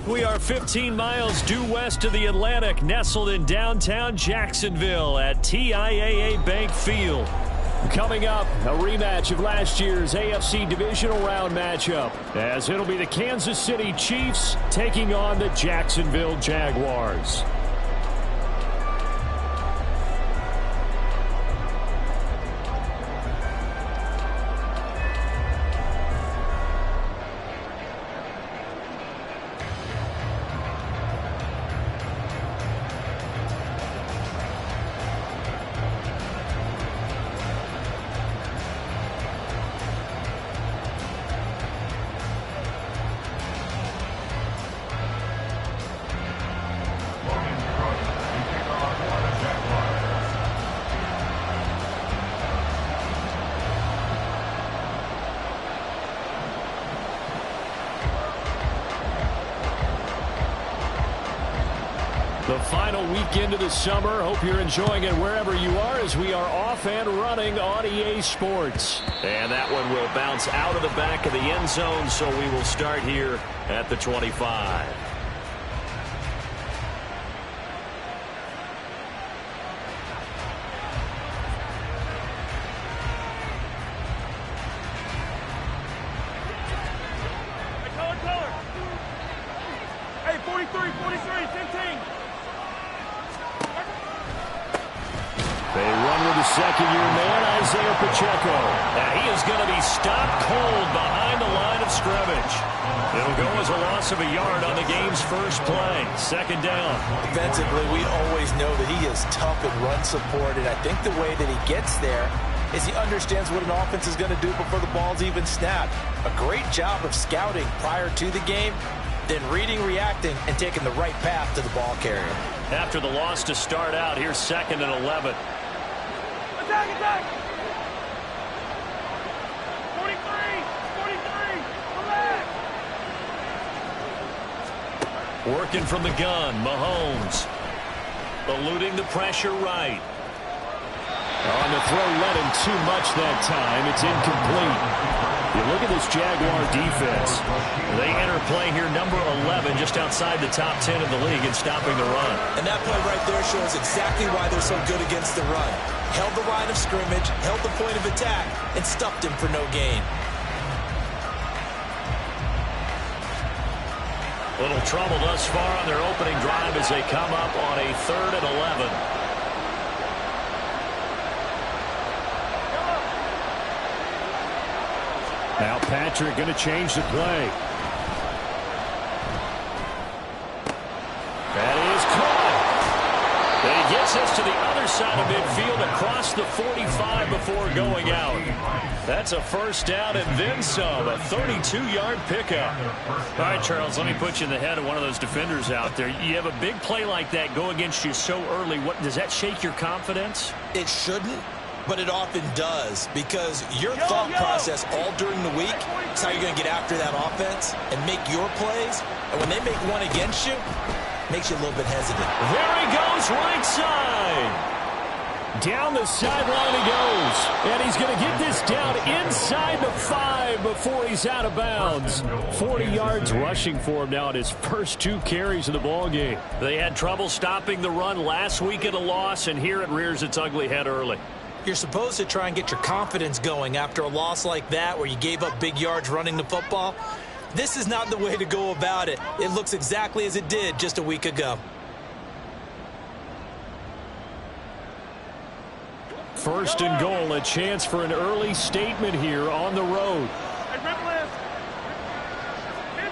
We are 15 miles due west of the Atlantic, nestled in downtown Jacksonville at TIAA Bank Field. Coming up, a rematch of last year's AFC Divisional Round matchup, as it'll be the Kansas City Chiefs taking on the Jacksonville Jaguars. The final weekend of the summer. Hope you're enjoying it wherever you are as we are off and running on EA Sports. And that one will bounce out of the back of the end zone, so we will start here at the 25. Hey, 43, 15. They run with the second-year man, Isaiah Pacheco. Now he is going to be stopped cold behind the line of scrimmage. It'll go as a loss of a yard on the game's first play. Second down. Defensively, we always know that he is tough in run support, and I think the way that he gets there is he understands what an offense is going to do before the ball's even snapped. A great job of scouting prior to the game, then reading, reacting, and taking the right path to the ball carrier. After the loss to start out, here's 2nd and 11. Attack! 43, Working from the gun, Mahomes. Eluding the pressure right. On the throw, led him too much that time. It's incomplete. You look at this Jaguar defense. They enter play here number 11, just outside the top 10 of the league in stopping the run. And that play right there shows exactly why they're so good against the run. Held the line of scrimmage, held the point of attack, and stuffed him for no gain. Little trouble thus far on their opening drive as they come up on a 3rd and 11. Now Patrick going to change the play. That is caught. And he gets us to the other side of midfield across the 45 before going out. That's a first down and then some. A 32-yard pickup. All right, Charles, let me put you in the head of one of those defenders out there. You have a big play like that go against you so early. What does that shake your confidence? It shouldn't, but it often does, because your thought process all during the week is how you're going to get after that offense and make your plays. And when they make one against you, it makes you a little bit hesitant. There he goes, right side. Down the sideline he goes. And he's going to get this down inside the 5 before he's out of bounds. 40 yards rushing for him now at his first 2 carries of the ballgame. They had trouble stopping the run last week at a loss, and here it rears its ugly head early. You're supposed to try and get your confidence going after a loss like that where you gave up big yards running the football. This is not the way to go about it. It looks exactly as it did just a week ago. First and goal, a chance for an early statement here on the road. Hey, red list. 15.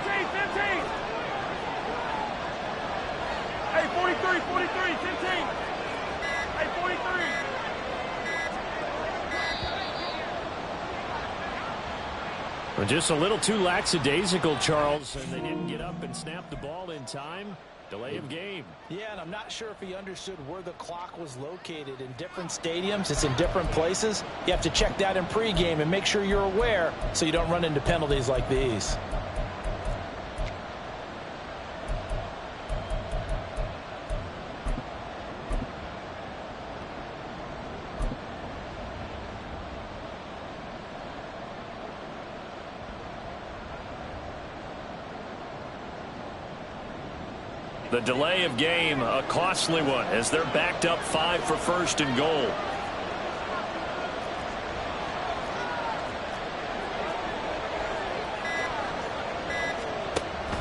Hey, 43, 15. Hey, 43. Well, just a little too lackadaisical, Charles, and they didn't get up and snap the ball in time. Delay of game. Yeah, and I'm not sure if he understood where the clock was located. In different stadiums, it's in different places. You have to check that in pregame and make sure you're aware so you don't run into penalties like these. The delay of game, a costly one, as they're backed up 5 for first and goal.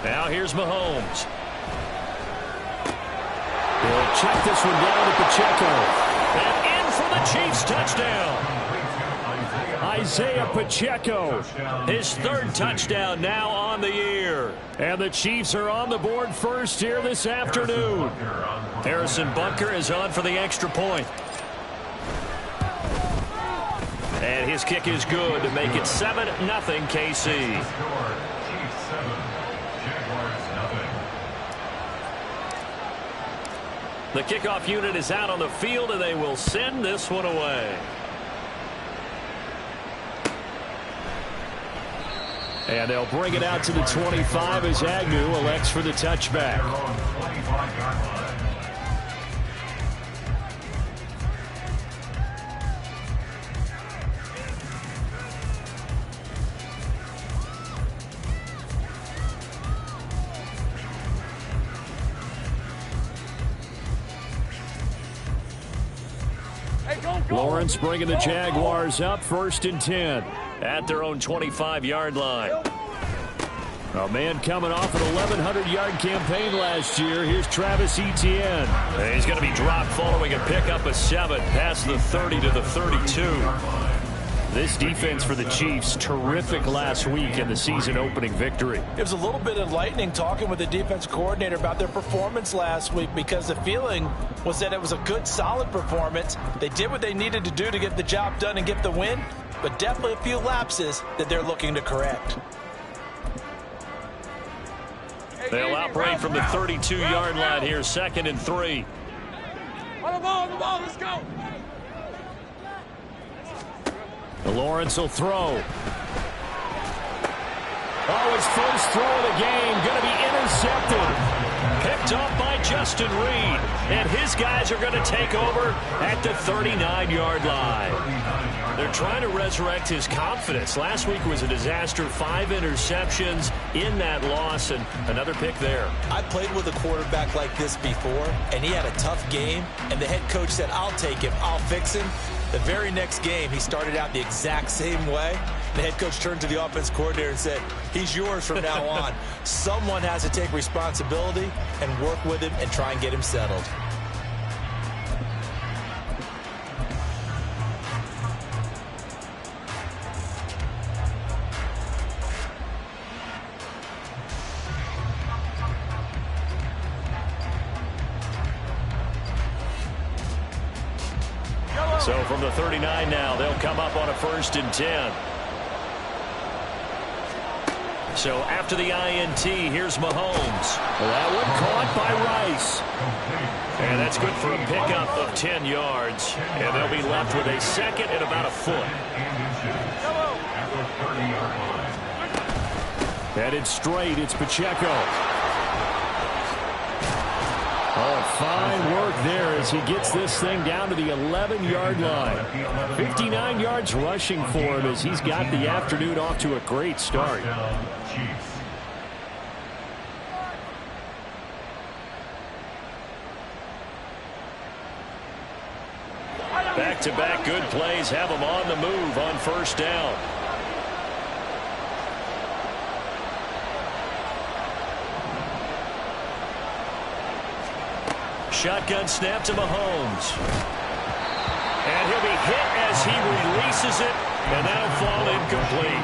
Now here's Mahomes. He'll check this one down to Pacheco. And in for the Chiefs touchdown. Isaiah Pacheco, his 3rd touchdown now on the year. And the Chiefs are on the board first here this afternoon. Harrison Butker is on for the extra point. And his kick is good to make it 7-0 KC. The kickoff unit is out on the field, and they will send this one away. And they'll bring it out to the 25 as Agnew elects for the touchback. Lawrence bringing the Jaguars up 1st and 10 at their own 25-yard line. A man coming off an 1,100-yard campaign last year. Here's Travis Etienne. He's going to be dropped following a pickup of 7 past the 30 to the 32. This defense for the Chiefs, terrific last week in the season-opening victory. It was a little bit enlightening talking with the defense coordinator about their performance last week, because the feeling was that it was a good, solid performance. They did what they needed to do to get the job done and get the win, but definitely a few lapses that they're looking to correct. They'll operate from the 32-yard line here, 2nd and 3. On the ball, let's go. Lawrence will throw. Oh, his first throw of the game going to be intercepted. Picked up by Justin Reed. And his guys are going to take over at the 39-yard line. They're trying to resurrect his confidence. Last week was a disaster. 5 interceptions in that loss, and another pick there. I played with a quarterback like this before, and he had a tough game, and the head coach said, I'll take him, I'll fix him. The very next game, he started out the exact same way. The head coach turned to the offense coordinator and said, he's yours from now on. Someone has to take responsibility and work with him and try and get him settled. So from the 39 now, they'll come up on a 1st and 10. So after the INT, here's Mahomes. That one caught by Rice. And that's good for a pickup of 10 yards. And they'll be left with a 2nd and about a foot. Headed straight, it's Pacheco. Oh, fine work there as he gets this thing down to the 11-yard line. 59 yards rushing for him as he's got the afternoon off to a great start. Back-to-back good plays have him on the move on 1st down. Shotgun snap to Mahomes. And he'll be hit as he releases it, and that'll fall incomplete.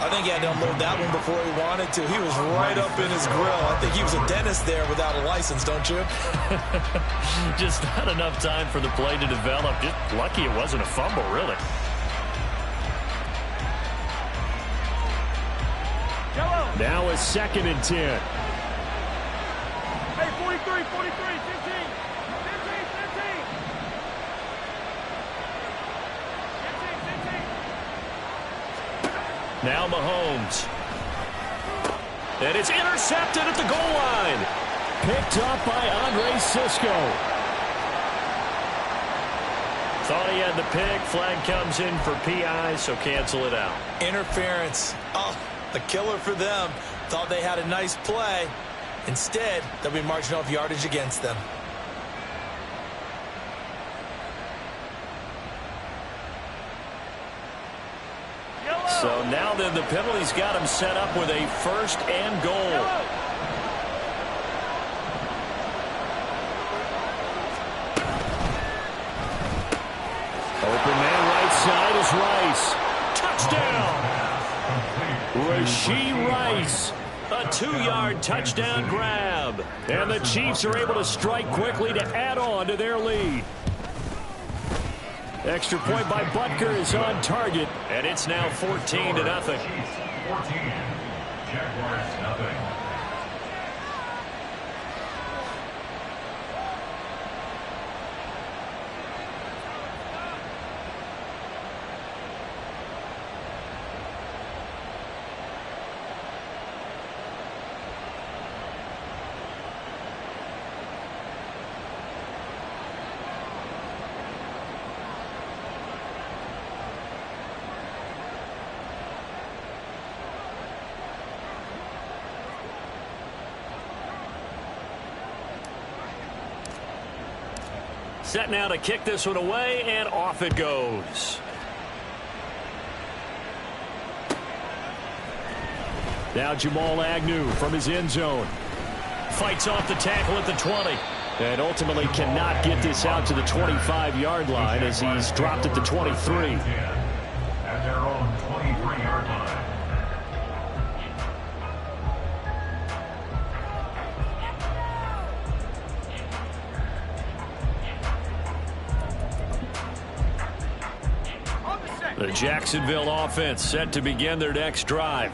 I think he had to unload that one before he wanted to. He was right up in his grill. I think he was a dentist there without a license, don't you? Just not enough time for the play to develop. Just lucky it wasn't a fumble, really. Now a 2nd and 10. Hey, 43, 15. 15. Now Mahomes. And it's intercepted at the goal line. Picked up by Andre Cisco. Thought he had the pick. Flag comes in for PI, so cancel it out. Interference. Oh, a killer for them. Thought they had a nice play. Instead, there'll be marginal yardage against them. So now then the penalty's got him set up with a 1st and goal. Open man right side is Rice. Touchdown! Rashee Rice. A 2-yard touchdown grab. And the Chiefs are able to strike quickly to add on to their lead. Extra point by Butker is on target, and it's now 14-0. 14. Jaguars nothing. Set now to kick this one away, and off it goes. Now Jamal Agnew from his end zone. Fights off the tackle at the 20. And ultimately cannot get this out to the 25-yard line as he's dropped at the 23. At their own 23-yard line. The Jacksonville offense set to begin their next drive.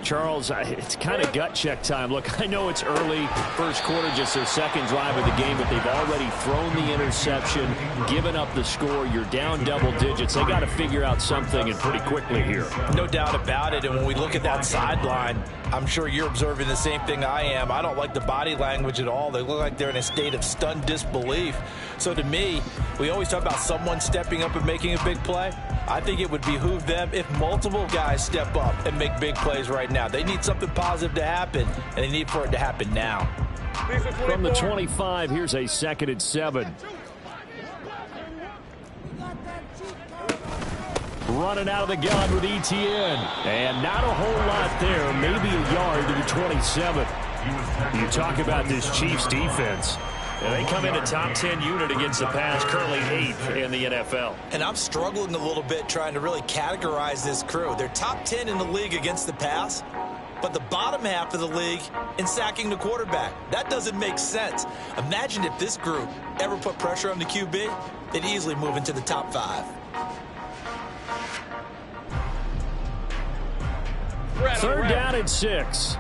Charles, it's kind of gut check time. Look, I know it's early, first quarter, just their second drive of the game, but they've already thrown the interception, given up the score. You're down double digits. They got to figure out something, and pretty quickly here. No doubt about it. And when we look at that sideline, I'm sure you're observing the same thing I am. I don't like the body language at all. They look like they're in a state of stunned disbelief. So to me, we always talk about someone stepping up and making a big play. I think it would behoove them if multiple guys step up and make big plays right now. They need something positive to happen, and they need for it to happen now. From the 25, here's a 2nd and 7. Running out of the gun with Etienne. And not a whole lot there, maybe a yard to the 27. You talk about this Chiefs defense. And they come in a top 10 unit against the pass, currently 8th in the NFL. And I'm struggling a little bit trying to really categorize this crew. They're top 10 in the league against the pass, but the bottom half of the league in sacking the quarterback. That doesn't make sense. Imagine if this group ever put pressure on the QB, they'd easily move into the top 5. Third down and 6.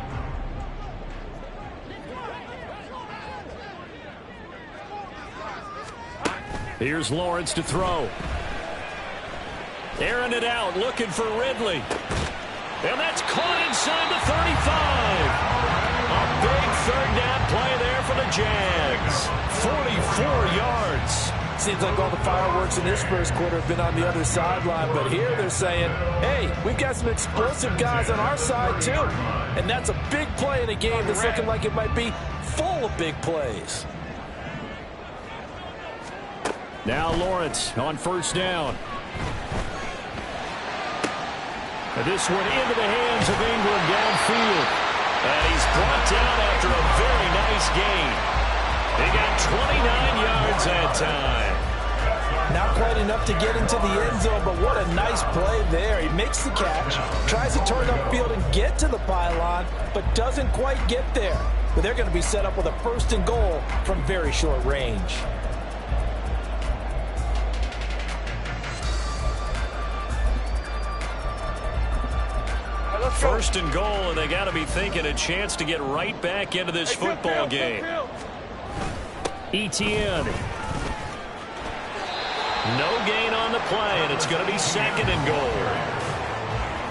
Here's Lawrence to throw. Airing it out, looking for Ridley. And that's caught inside the 35. A big third down play there for the Jags. 44 yards. Seems like all the fireworks in this first quarter have been on the other sideline, but here they're saying, hey, we've got some explosive guys on our side too. And that's a big play in a game that's looking like it might be full of big plays. Now Lawrence on first down. And this one into the hands of Ingram downfield. And he's brought down after a very nice gain. He got 29 yards that time. Not quite enough to get into the end zone, but what a nice play there. He makes the catch, tries to turn upfield and get to the pylon, but doesn't quite get there. But they're going to be set up with a 1st and goal from very short range. First and goal, and they got to be thinking a chance to get right back into this football game. Etienne. No gain on the play, and it's going to be 2nd and goal.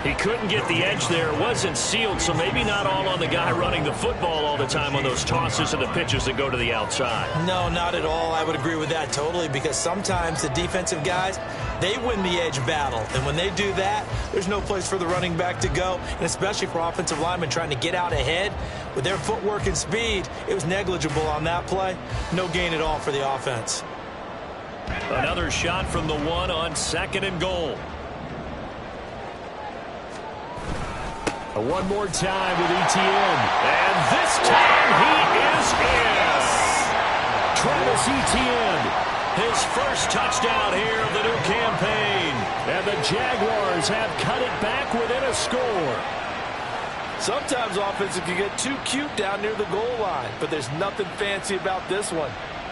He couldn't get the edge there. It wasn't sealed, so maybe not all on the guy running the football all the time on those tosses and the pitches that go to the outside. No, not at all. I would agree with that totally, because sometimes the defensive guys, They win the edge battle, and when they do that, there's no place for the running back to go, and especially for offensive linemen trying to get out ahead. With their footwork and speed, it was negligible on that play. No gain at all for the offense. Another shot from the 1 on 2nd and goal. One more time with Etienne. And this time he is in. Travis Etienne, his first touchdown here of the new campaign. And the Jaguars have cut it back within a score. Sometimes offenses can get too cute down near the goal line, but there's nothing fancy about this one.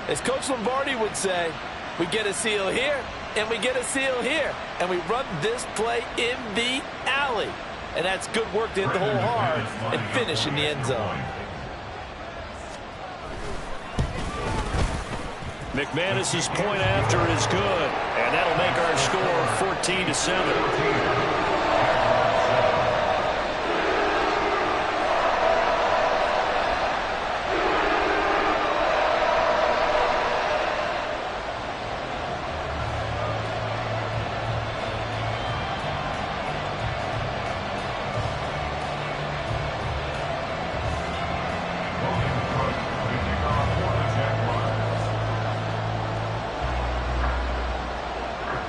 As Coach Lombardi would say, we get a seal here, and we get a seal here, and we run this play in the alley. And that's good work to hit the hole hard and finish in the end zone. McManus's point after is good, and that'll make our score 14-7.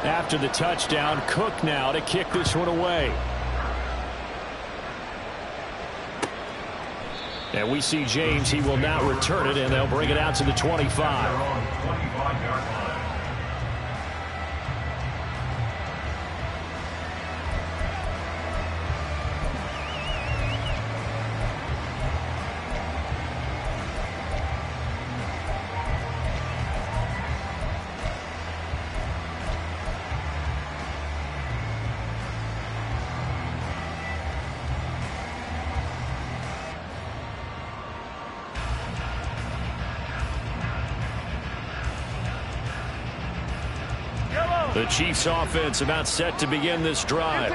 After the touchdown, Cook now to kick this one away. And we see James. He will not return it, and they'll bring it out to the 25. The Chiefs offense about set to begin this drive.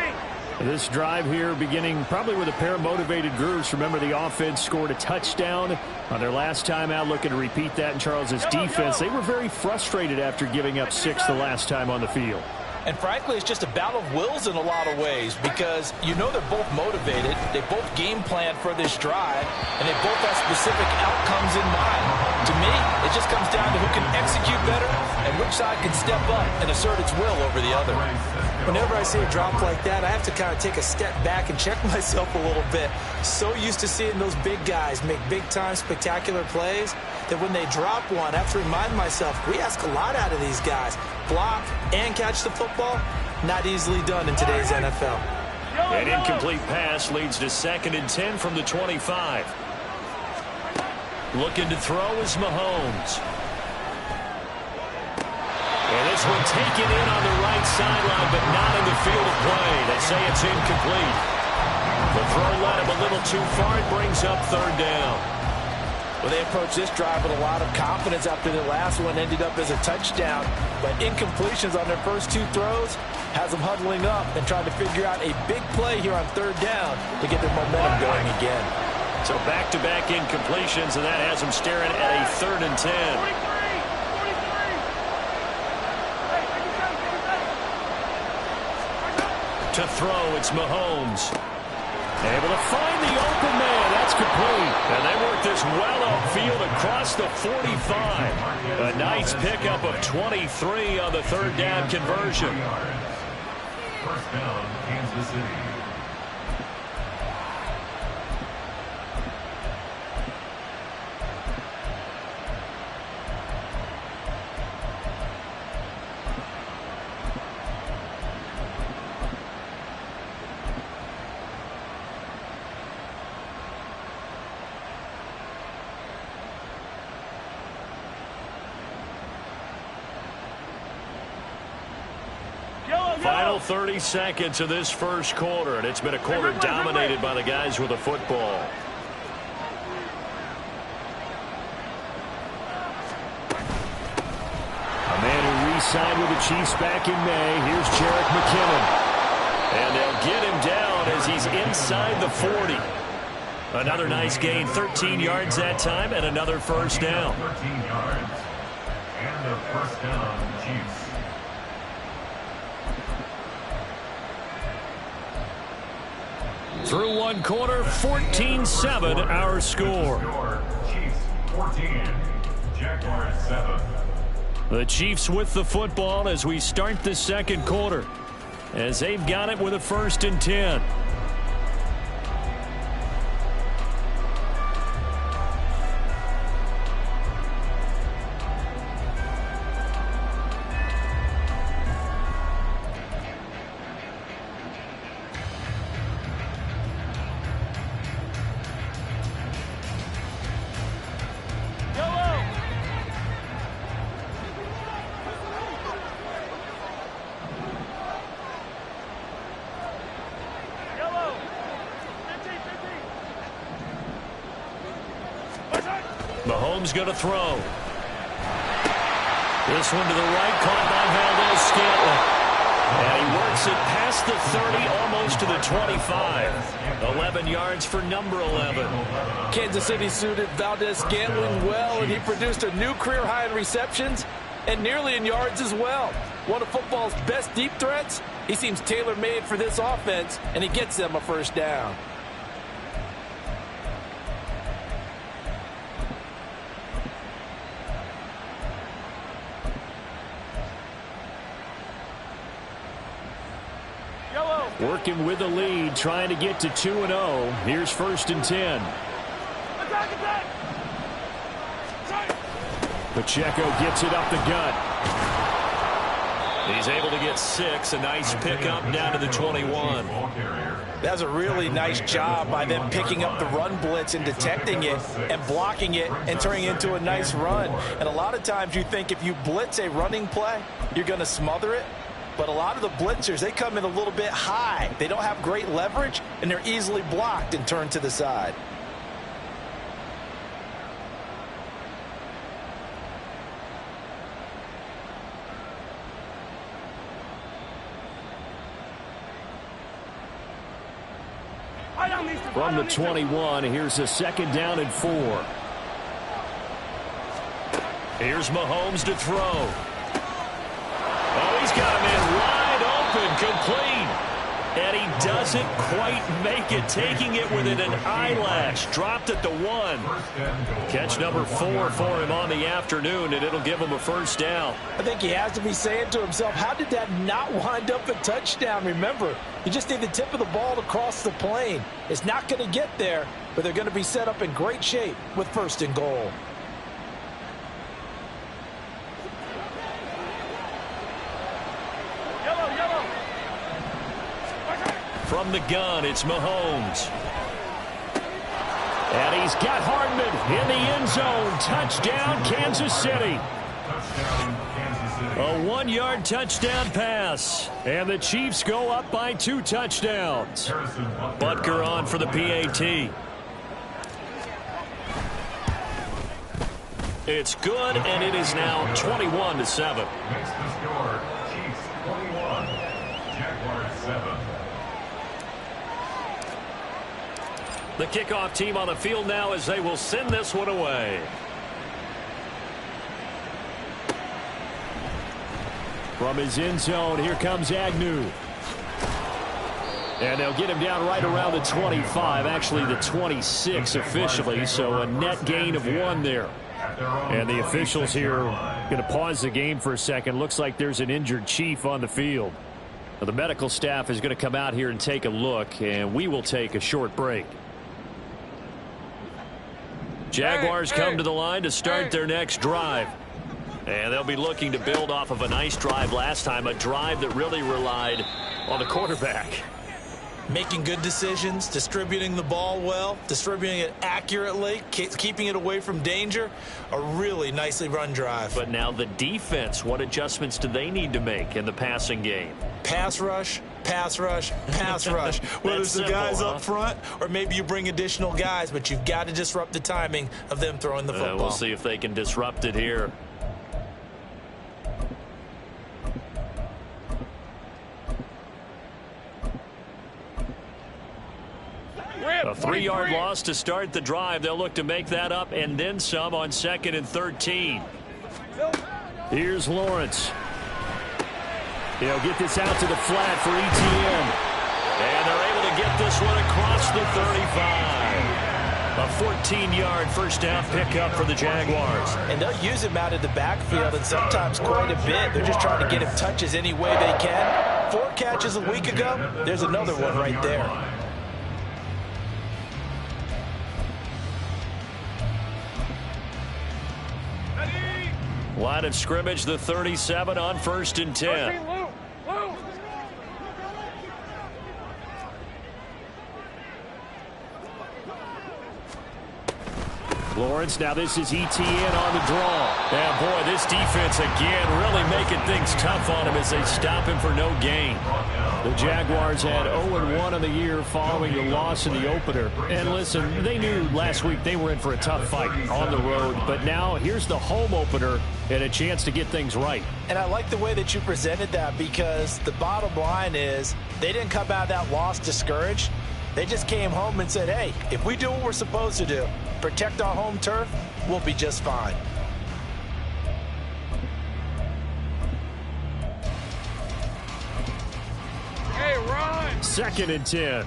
This drive here beginning probably with a pair of motivated groups. Remember, the offense scored a touchdown on their last time out, looking to repeat that in Charles's defense. They were very frustrated after giving up 6 the last time on the field. And frankly, it's just a battle of wills in a lot of ways, because you know they're both motivated, they both game plan for this drive, and they both have specific outcomes in mind. To me, it just comes down to who can execute better and which side can step up and assert its will over the other. Whenever I see a drop like that, I have to kind of take a step back and check myself a little bit. So used to seeing those big guys make big-time spectacular plays that when they drop one, I have to remind myself, we ask a lot out of these guys. Block and catch the football, not easily done in today's NFL. An incomplete pass leads to 2nd and 10 from the 25. Looking to throw is Mahomes. And this one taken in on the right sideline, but not in the field of play. They say it's incomplete. The throw led him a little too far. It brings up 3rd down. Well, they approached this drive with a lot of confidence after the last one ended up as a touchdown. But incompletions on their first 2 throws has them huddling up and trying to figure out a big play here on 3rd down to get their momentum going again. So back-to-back incompletions, and that has them staring at a 3rd and 10. To throw, it's Mahomes. Able to find the open man. That's complete. And they work this well upfield across the 45. A nice pickup of 23 on the 3rd down conversion. First down, Kansas City. Final 30 seconds of this first quarter, and it's been a quarter dominated by the guys with the football. A man who re-signed with the Chiefs back in May. Here's Jerick McKinnon. And they'll get him down as he's inside the 40. Another nice gain, 13 yards that time, and another first down. 13 yards. And a first down, Chiefs. Through one quarter, 14-7 our score. Chiefs 14, Jaguars 7. The Chiefs with the football as we start the second quarter, as they've got it with a 1st and 10. Mahomes going to throw. This one to the right, caught by Valdez-Scantling. And he works it past the 30, almost to the 25. 11 yards for number 11. Kansas City suited Valdez-Scantling well, and he produced a new career high in receptions and nearly in yards as well. One of football's best deep threats. He seems tailor-made for this offense, and he gets them a 1st down. Working with the lead, trying to get to 2-0. Here's 1st and 10. Pacheco gets it up the gut. He's able to get 6. A nice pickup down to the 21. That's a really nice job by them picking up the run blitz and detecting it and blocking it and turning it into a nice run. And a lot of times you think if you blitz a running play, you're going to smother it. But a lot of the blitzers, they come in a little bit high. They don't have great leverage, and they're easily blocked and turned to the side. From the 21, here's a 2nd down and 4. Here's Mahomes to throw. Oh, he's got him in wide open, complete. And he doesn't quite make it, taking it within an eyelash. Dropped at the 1. Catch number 4 for him on the afternoon, and it'll give him a 1st down. I think he has to be saying to himself, how did that not wind up a touchdown? Remember, you just need the tip of the ball to cross the plane. It's not going to get there, but they're going to be set up in great shape with 1st and goal. From the gun, it's Mahomes. And he's got Hardman in the end zone. Touchdown, Kansas City. A 1-yard touchdown pass. And the Chiefs go up by 2 touchdowns. Butker on for the PAT. It's good, and it is now 21-7. Makes the score. Chiefs 21, Jaguars 7. The kickoff team on the field now as they will send this one away. From his end zone, here comes Agnew. And they'll get him down right around the 25, actually the 26 officially, so a net gain of 1 there. And the officials here going to pause the game for a second. Looks like there's an injured Chief on the field. Now, the medical staff is going to come out here and take a look, and we will take a short break. Jaguars come to the line to start their next drive. And they'll be looking to build off of a nice drive last time, a drive that really relied on the quarterback. Making good decisions, distributing the ball well, distributing it accurately, keeping it away from danger. A really nicely run drive. But now the defense, what adjustments do they need to make in the passing game? Pass rush, pass rush, pass rush. Whether it's the guys up front or maybe you bring additional guys, but you've got to disrupt the timing of them throwing the football. We'll see if they can disrupt it here. A 3-yard loss to start the drive. They'll look to make that up and then some on 2nd and 13. Here's Lawrence. He'll get this out to the flat for ETN. And they're able to get get this one across the 35. A 14-yard first down pickup for the Jaguars. And they'll use him out of the backfield, and sometimes quite a bit. They're just trying to get him touches any way they can. 4 catches a week ago. There's another one right there. Line of scrimmage, the 37 on 1st and 10. Lawrence, now this is ETN on the draw. And boy, this defense again really making things tough on him as they stop him for no gain. The Jaguars had 0-1 on the year following the loss in the opener. And listen, they knew last week they were in for a tough fight on the road. But now here's the home opener and a chance to get things right. And I like the way that you presented that, because the bottom line is they didn't come out of that loss discouraged. They just came home and said, hey, if we do what we're supposed to do, protect our home turf, we'll be just fine. Hey, run! 2nd and 10.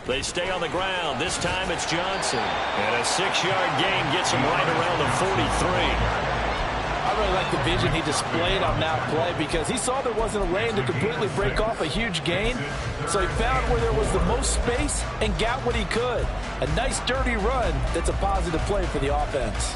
They stay on the ground. This time it's Johnson. And a 6-yard gain gets him right around the 43. I really like the vision he displayed on that play, because he saw there wasn't a lane to completely break off a huge gain. So he found where there was the most space and got what he could. A nice dirty run that's a positive play for the offense.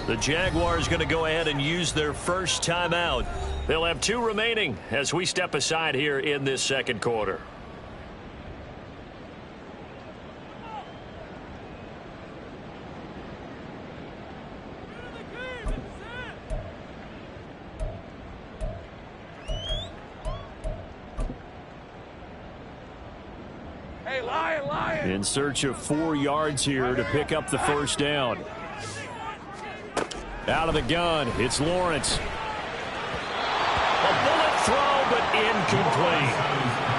The Jaguars going to go ahead and use their first timeout. They'll have 2 remaining as we step aside here in this second quarter. Hey, Lion! In search of 4 yards here to pick up the first down. Out of the gun, it's Lawrence. A bullet throw, but incomplete.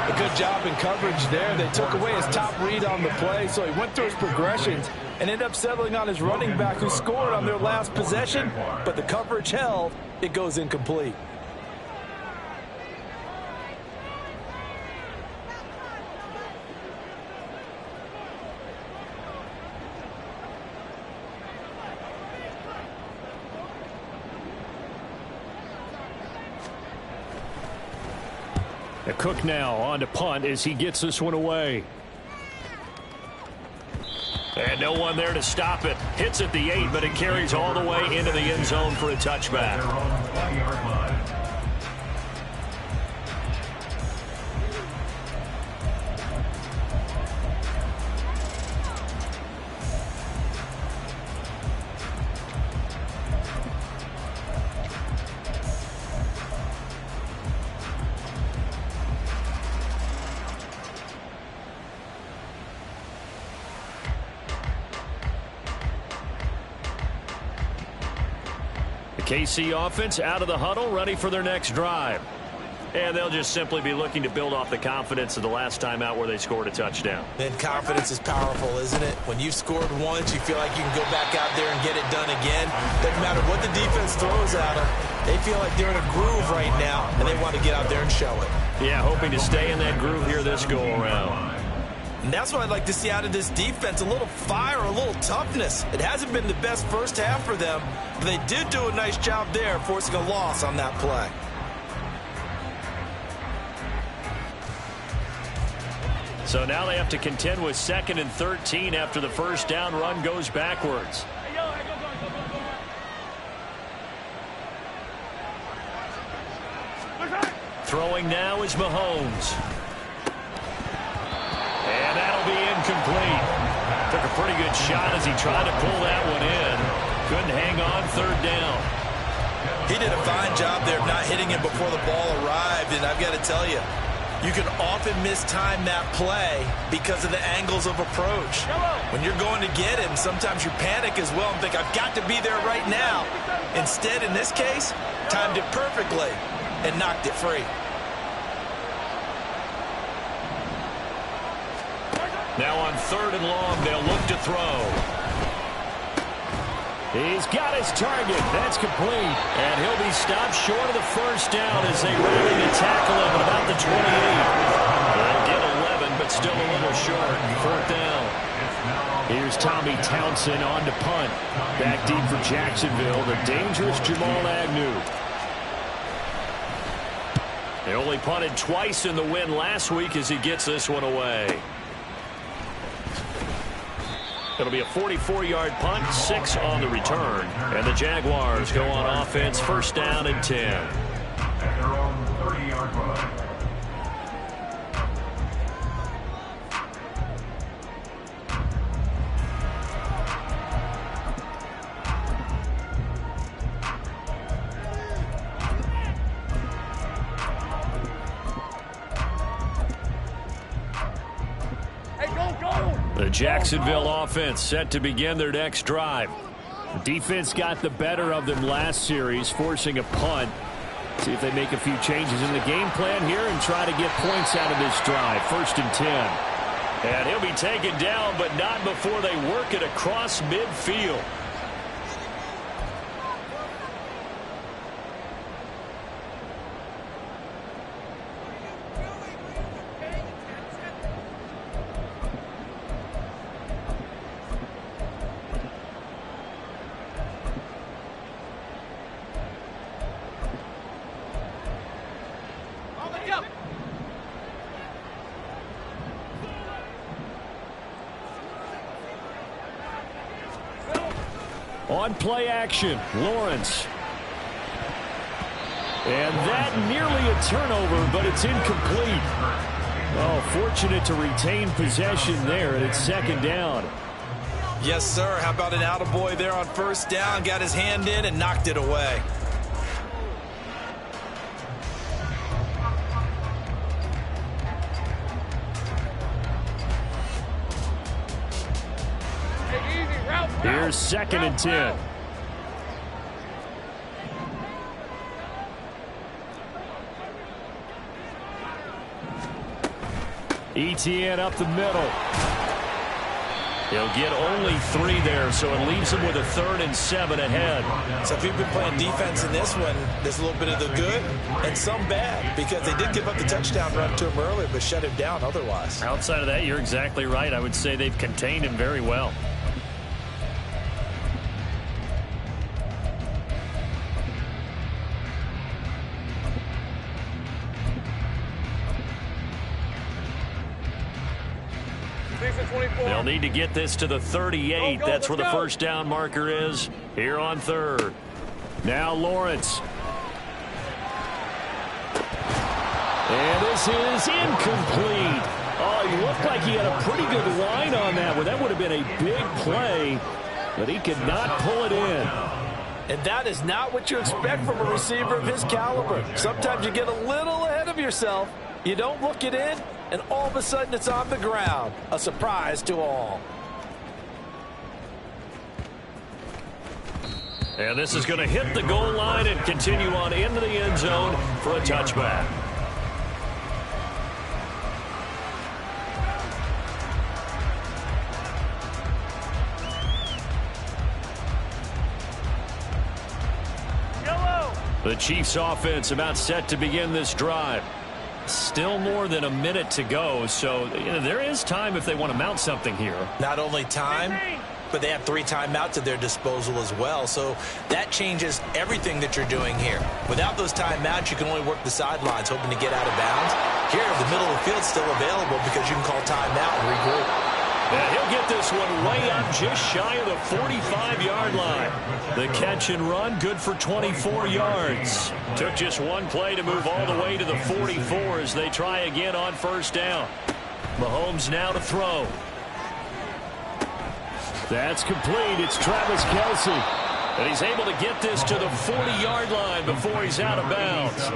A good job in coverage there. They took away his top read on the play, so he went through his progressions and ended up settling on his running back, who scored on their last possession, but the coverage held. It goes incomplete. A Cook now on to punt as he gets this one away. And no one there to stop it. Hits at the 8, but it carries all the way into the end zone for a touchback. KC offense out of the huddle, ready for their next drive. And they'll just simply be looking to build off the confidence of the last time out where they scored a touchdown. And confidence is powerful, isn't it? When you've scored once, you feel like you can go back out there and get it done again. Doesn't matter what the defense throws at them. They feel like they're in a groove right now, and they want to get out there and show it. Yeah, hoping to stay in that groove here this go-around. And that's what I'd like to see out of this defense, a little fire, a little toughness. It hasn't been the best first half for them, but they did do a nice job there, forcing a loss on that play. So now they have to contend with 2nd and 13 after the first down run goes backwards. Throwing now is Mahomes. And that'll be incomplete. Took a pretty good shot as he tried to pull that one in. Couldn't hang on 3rd down. He did a fine job there of not hitting him before the ball arrived, and I've got to tell you, You can often mistime that play because of the angles of approach. When you're going to get him, sometimes you panic as well and think, I've got to be there right now. Instead, in this case, timed it perfectly and knocked it free. Now on 3rd and long, they'll look to throw. He's got his target. That's complete. And he'll be stopped short of the first down as they rally to tackle him at about the 28. They'll get 11, but still a little short. 4th down. Here's Tommy Townsend on to punt. Back deep for Jacksonville, the dangerous Jamal Agnew. They only punted twice in the win last week as he gets this one away. It'll be a 44-yard punt, 6 on the return. And the Jaguars go on offense, 1st down and 10. At their own 30-yard line. The Jacksonville offense set to begin their next drive. The defense got the better of them last series, forcing a punt. See if they make a few changes in the game plan here and try to get points out of this drive. 1st and 10. And he'll be taken down, but not before they work it across midfield. On play action, Lawrence. And that nearly a turnover, but it's incomplete. Oh, fortunate to retain possession there, and it's 2nd down. Yes, sir. How about an attaboy there on 1st down? Got his hand in and knocked it away. Here's 2nd and 10. ETN up the middle. He'll get only 3 there, so it leaves him with a 3rd and 7 ahead. So if you've been playing defense in this one, there's a little bit of the good and some bad, because they did give up the touchdown run to him earlier, but shut him down otherwise. Outside of that, you're exactly right. I would say they've contained him very well. They'll need to get this to the 38. That's where the 1st down marker is here on 3rd. Now Lawrence. And this is incomplete. Oh, he looked like he had a pretty good line on that one. That would have been a big play, but he could not pull it in. And that is not what you expect from a receiver of his caliber. Sometimes you get a little ahead of yourself. You don't look it in, and all of a sudden it's on the ground. A surprise to all. And this is going to hit the goal line and continue on into the end zone for a touchback. The Chiefs offense about set to begin this drive. Still more than a minute to go, so there is time if they want to mount something here. Not only time, but they have 3 timeouts at their disposal as well, so that changes everything that you're doing here. Without those timeouts, you can only work the sidelines, hoping to get out of bounds. Here, the middle of the field's still available because you can call timeout and regroup. And he'll get this one way up just shy of the 45-yard line. The catch and run, good for 24 yards. Took just one play to move all the way to the 44 as they try again on 1st down. Mahomes now to throw. That's complete. It's Travis Kelce. And he's able to get this to the 40-yard line before he's out of bounds.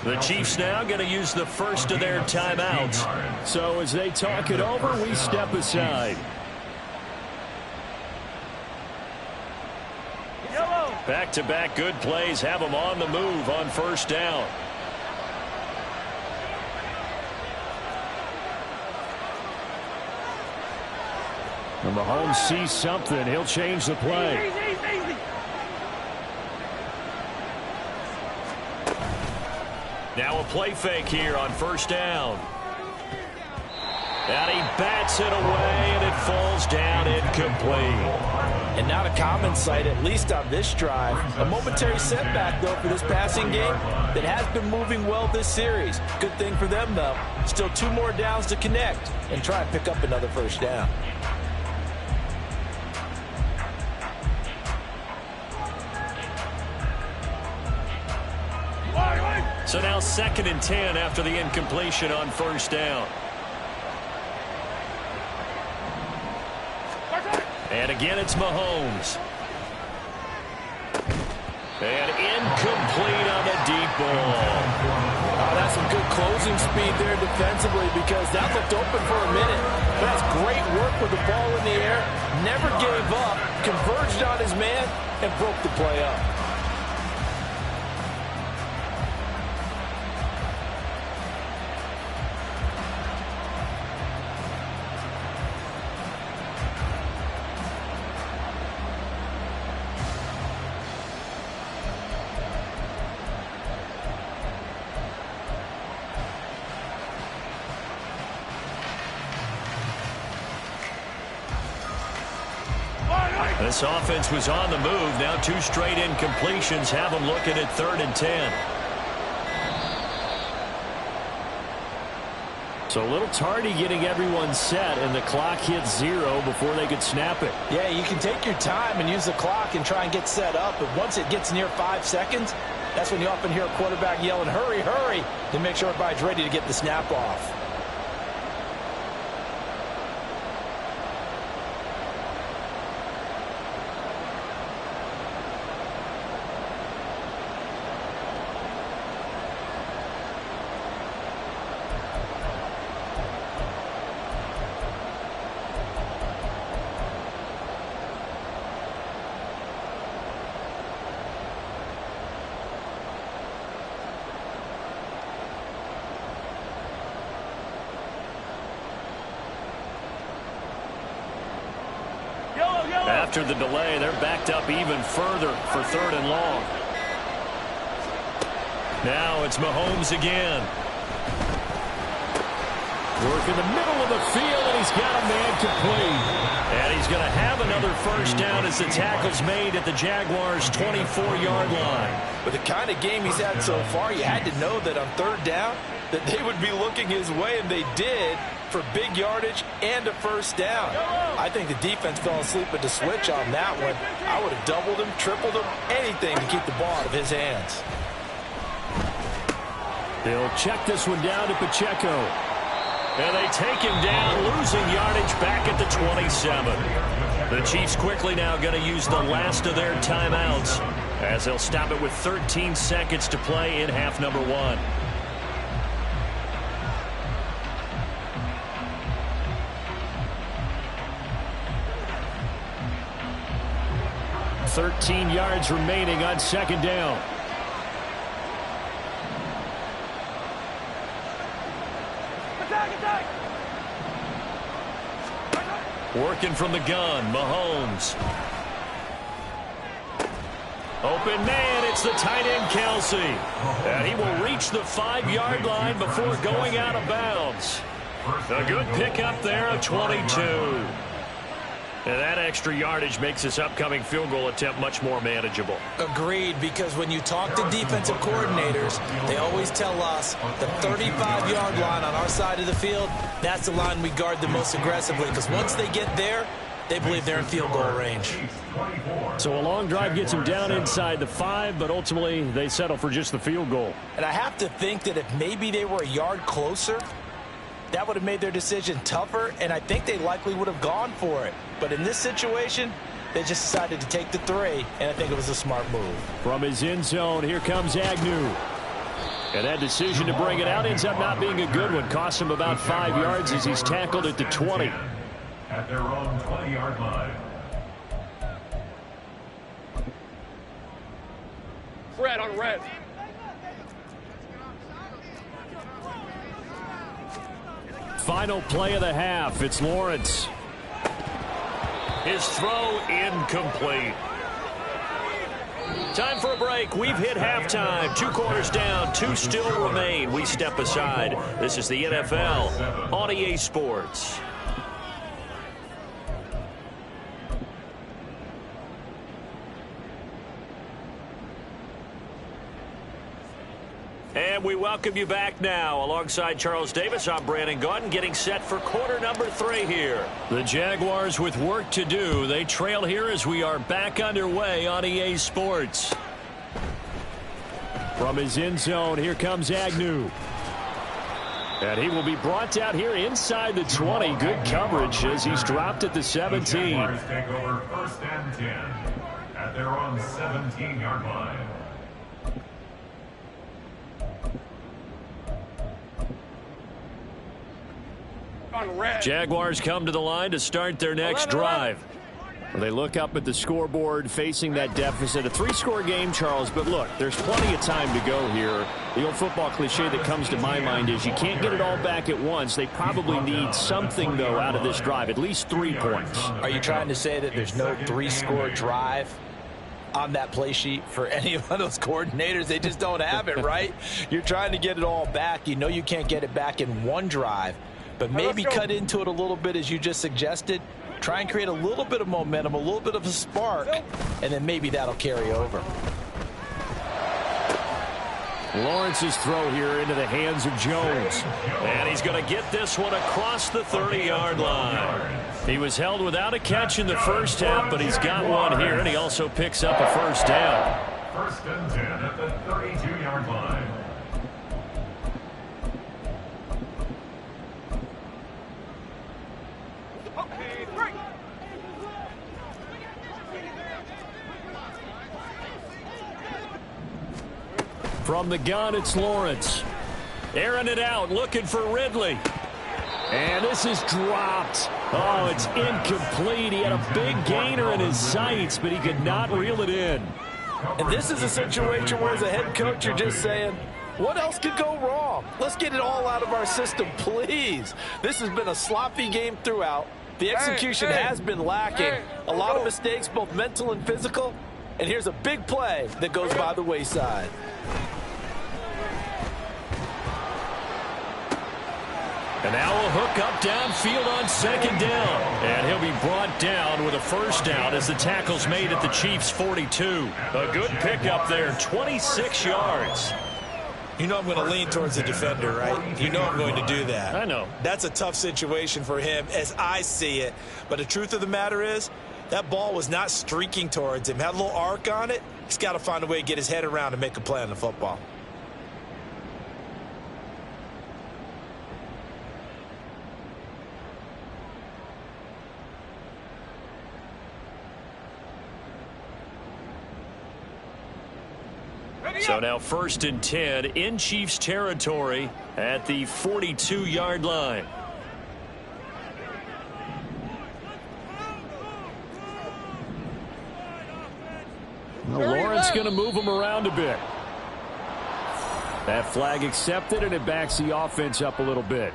The Chiefs now going to use the first of their timeouts. So as they talk it over, we step aside. Back-to-back good plays have them on the move on first down. And Mahomes sees something. He'll change the play. Now a play fake here on first down. And he bats it away, and it falls down incomplete. And not a common sight, at least on this drive. A momentary setback, though, for this passing game that has been moving well this series. Good thing for them, though. Still 2 more downs to connect and try and pick up another first down. So now 2nd and 10 after the incompletion on first down. And again, it's Mahomes. And incomplete on the deep ball. Oh, that's some good closing speed there defensively because that looked open for a minute. But that's great work with the ball in the air. Never gave up, converged on his man, and broke the play up. This offense was on the move. Now 2 straight incompletions have them looking at 3rd and 10. So a little tardy getting everyone set, and the clock hits 0 before they could snap it. Yeah, you can take your time and use the clock and try and get set up, but once it gets near 5 seconds, that's when you often hear a quarterback yelling, hurry, hurry, to make sure everybody's ready to get the snap off. After the delay, they're backed up even further for 3rd and long. Now it's Mahomes again. Work in the middle of the field, and he's got a man complete. And he's going to have another first down as the tackle's made at the Jaguars' 24-yard line. With the kind of game he's had so far, you had to know that on 3rd down that they would be looking his way, and they did, for big yardage and a first down. I think the defense fell asleep at the switch on that one. I would have doubled him, tripled him, anything to keep the ball out of his hands. They'll check this one down to Pacheco. And they take him down, losing yardage back at the 27. The Chiefs quickly now going to use the last of their timeouts as they'll stop it with 13 seconds to play in half number 1. $13 yards remaining on 2nd down. Working from the gun, Mahomes. Open man, it's the tight end, Kelsey. And he will reach the 5-yard line before going out of bounds. A good pickup there, a 22. And that extra yardage makes this upcoming field goal attempt much more manageable. Agreed, because when you talk to defensive coordinators, they always tell us the 35-yard line on our side of the field, that's the line we guard the most aggressively, because once they get there, they believe they're in field goal range. So a long drive gets them down inside the 5, but ultimately they settle for just the field goal. And I have to think that if maybe they were a yard closer, that would have made their decision tougher, and I think they likely would have gone for it. But in this situation, they just decided to take the 3, and I think it was a smart move. From his end zone, here comes Agnew. And that decision to bring it out ends up not being a good one. Costs him about 5 yards as he's tackled at the 20. At their own 20-yard line. Red on red. Final play of the half. It's Lawrence. His throw incomplete. Time for a break. We've hit halftime. 2 quarters down. 2 still remain. We step aside. This is the NFL on EA Sports. And we welcome you back now. Alongside Charles Davis, I'm Brandon Gaudin, getting set for quarter number 3 here. The Jaguars with work to do. They trail here as we are back underway on EA Sports. From his end zone, here comes Agnew. And he will be brought down here inside the 20. Good coverage as he's dropped at the 17. The Jaguars take over 1st and 10 at their own 17-yard line. Jaguars come to the line to start their next drive. They look up at the scoreboard facing that deficit. A 3-score game, Charles, but look, there's plenty of time to go here. The old football cliche that comes to my mind is you can't get it all back at once. They probably need something, though, out of this drive, at least 3 points. Are you trying to say that there's no 3-score drive on that play sheet for any of those coordinators? They just don't have it, right? You're trying to get it all back. You know you can't get it back in one drive. But maybe cut into it a little bit as you just suggested. Try and create a little bit of momentum, a little bit of a spark, and then maybe that'll carry over. Lawrence's throw here into the hands of Jones. And he's going to get this one across the 30-yard line. He was held without a catch in the first half, but he's got one here, and he also picks up a first down. 1st and 10 at the 32-yard line. From the gun, it's Lawrence. Airing it out, looking for Ridley. And this is dropped. Oh, it's incomplete. He had a big gainer in his sights, but he could not reel it in. And this is a situation where, as a head coach, you're just saying, what else could go wrong? Let's get it all out of our system, please. This has been a sloppy game throughout. The execution has been lacking. A lot of mistakes, both mental and physical. And here's a big play that goes by the wayside. And now a hook up downfield on 2nd down. And he'll be brought down with a first down as the tackle's made at the Chiefs' 42. A good pickup there, 26 yards. You know I'm going to lean towards the defender, right? You know I'm going to do that. I know. That's a tough situation for him as I see it. But the truth of the matter is, that ball was not streaking towards him. Had a little arc on it. He's got to find a way to get his head around and make a play on the football. So now 1st and 10 in Chiefs territory at the 42-yard line. Lawrence going to move him around a bit. That flag accepted, and it backs the offense up a little bit.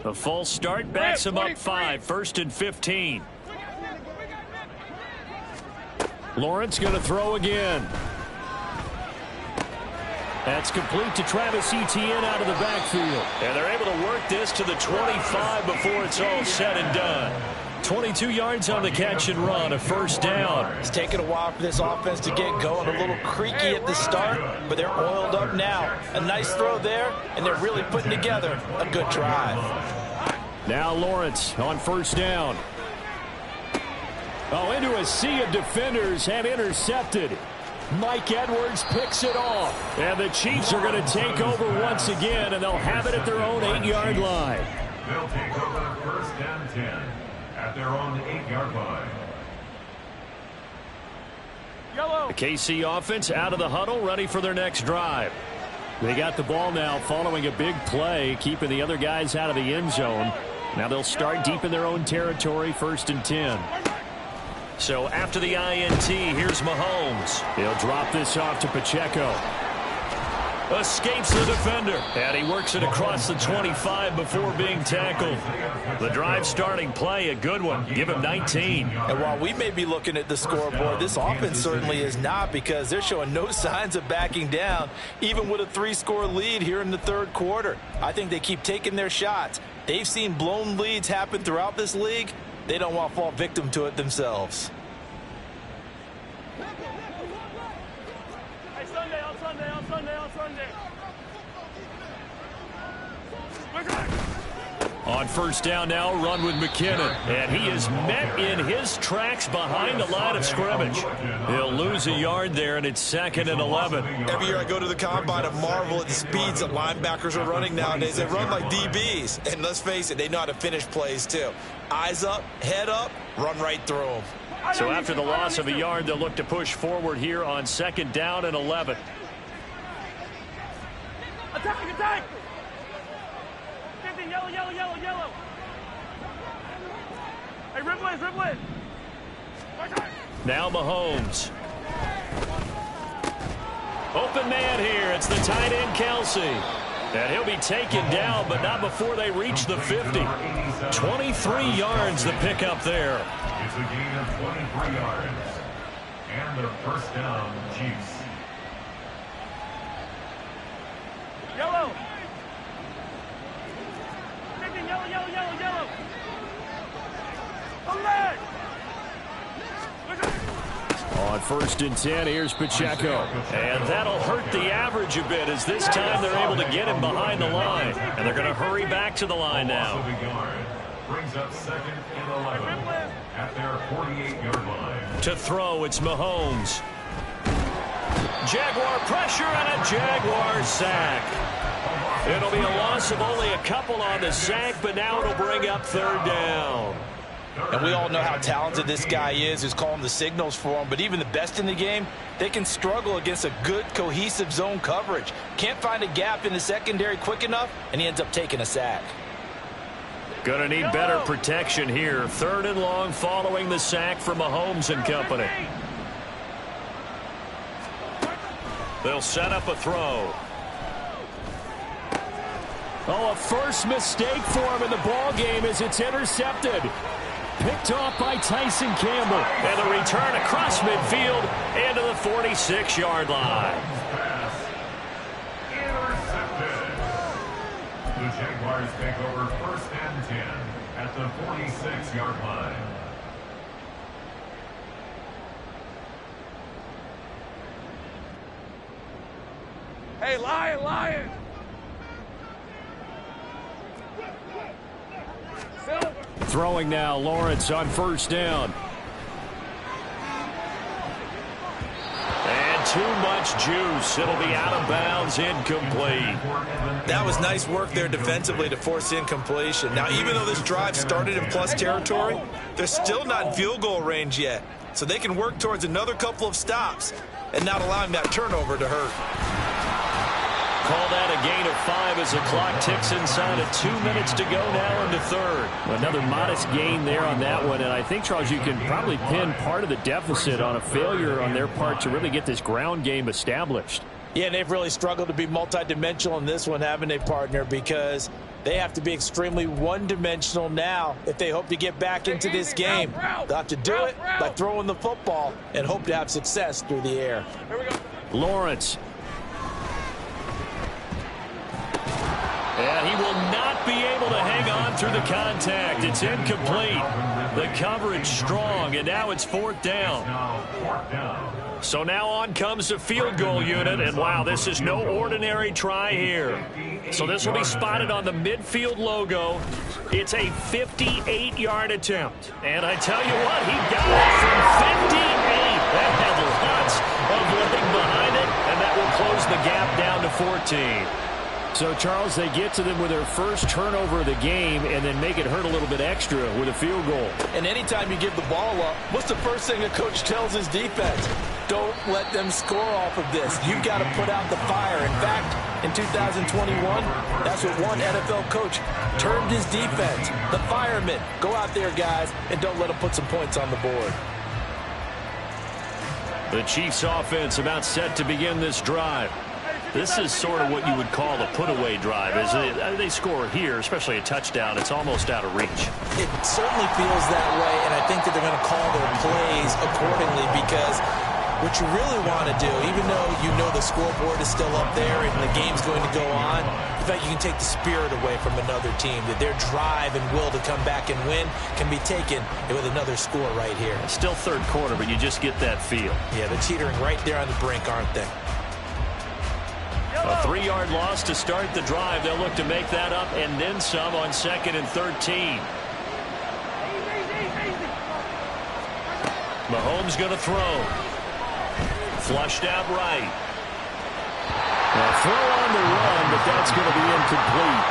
A false start backs him up 5. 1st and 15. Lawrence going to throw again. That's complete to Travis Etienne out of the backfield. And they're able to work this to the 25 before it's all said and done. 22 yards on the catch and run, a first down. It's taken a while for this offense to get going. A little creaky at the start, but they're oiled up now. A nice throw there, and they're really putting together a good drive. Now Lawrence on first down. Oh, into a sea of defenders and intercepted. Mike Edwards picks it off. And the Chiefs are going to take over once again, and they'll have it at their own 8-yard line. They'll take over first and 10 at their own 8-yard line. The KC offense out of the huddle, ready for their next drive. They got the ball now following a big play, keeping the other guys out of the end zone. Now they'll start deep in their own territory, first and 10. So after the INT, here's Mahomes. He'll drop this off to Pacheco. Escapes the defender. And he works it across the 25 before being tackled. The drive starting play, a good one. Give him 19. And while we may be looking at the scoreboard, this offense certainly is not, because they're showing no signs of backing down, even with a 3-score lead here in the third quarter. I think they keep taking their shots. They've seen blown leads happen throughout this league. They don't want to fall victim to it themselves. Hey, Sunday, on Sunday, on Sunday, on Sunday. On first down now, run with McKinnon. And he is met in his tracks behind the line of scrimmage. He'll lose a yard there, and it's 2nd and 11. Every year I go to the combine and marvel at the speeds that linebackers are running nowadays. They run like DBs. And let's face it, they know how to finish plays too. Eyes up, head up, run right through them. So after the loss of a yard, they'll look to push forward here on 2nd down and 11. Attack, attack! 15, yellow, yellow, yellow, yellow. Hey, Ripley, Ripley. Now Mahomes. Open man here. It's the tight end, Kelsey. And he'll be taken down, but not before they reach the 50. 23 yards the pickup there. It's a gain of 23 yards. And the first down, Chiefs. Yellow. 15, yellow, yellow, yellow, yellow. Come back. On first and 10, here's Pacheco. And that'll hurt the average a bit, as this time they're able to get him behind the line. And they're going to hurry back to the line now. Brings up 2nd and 11 at their 48-yard line. To throw, it's Mahomes. Jaguar pressure and a Jaguar sack. It'll be a loss of only a couple on the sack, but now it'll bring up 3rd down. And we all know how talented this guy is, who's calling the signals for him. But even the best in the game, they can struggle against a good, cohesive zone coverage. Can't find a gap in the secondary quick enough, and he ends up taking a sack. Gonna need better protection here. 3rd and long following the sack from Mahomes and company. They'll set up a throw. Oh, a first mistake for him in the ball game as it's intercepted. Picked off by Tyson Campbell. And the return across midfield into the 46-yard line. Intercepted. The Jaguars take over first and 10 at the 46-yard line. Hey, Lion, Lion. Throwing now, Lawrence on first down. And too much juice. It'll be out of bounds, incomplete. That was nice work there defensively to force incompletion. Now, even though this drive started in plus territory, they're still not in field goal range yet. So they can work towards another couple of stops and not allowing that turnover to hurt. Call that a gain of 5 as the clock ticks inside of 2 minutes to go now into 3rd. Another modest gain there on that one, and I think, Charles, you can probably pin part of the deficit on a failure on their part to really get this ground game established. Yeah, and they've really struggled to be multidimensional in this one, haven't they, partner? Because they have to be extremely one-dimensional now if they hope to get back into this game. They'll have to do it by throwing the football and hope to have success through the air. Here we go. Lawrence. And he will not be able to hang on through the contact. It's incomplete. The coverage strong, and now it's 4th down. So now on comes the field goal unit, and wow, this is no ordinary try here. So this will be spotted on the midfield logo. It's a 58-yard attempt. And I tell you what, he got it from 58. That had lots of leg the gap down to 14. So, Charles, they get to them with their first turnover of the game and then make it hurt a little bit extra with a field goal. And anytime you give the ball up, what's the first thing a coach tells his defense? Don't let them score off of this. You've got to put out the fire. In fact, in 2021, that's what one NFL coach termed his defense, the firemen. Go out there, guys, and don't let them put some points on the board. The Chiefs offense about set to begin this drive. This is sort of what you would call a put-away drive. As they score here, especially a touchdown, it's almost out of reach. It certainly feels that way, and I think that they're going to call their plays accordingly because what you really want to do, even though you know the scoreboard is still up there and the game's going to go on, in fact, you can take the spirit away from another team, that their drive and will to come back and win can be taken with another score right here. Still third quarter, but you just get that feel. Yeah, they're teetering right there on the brink, aren't they? A 3-yard loss to start the drive. They'll look to make that up and then some on 2nd and 13. Mahomes going to throw. Flushed out right. A throw on the run, but that's going to be incomplete.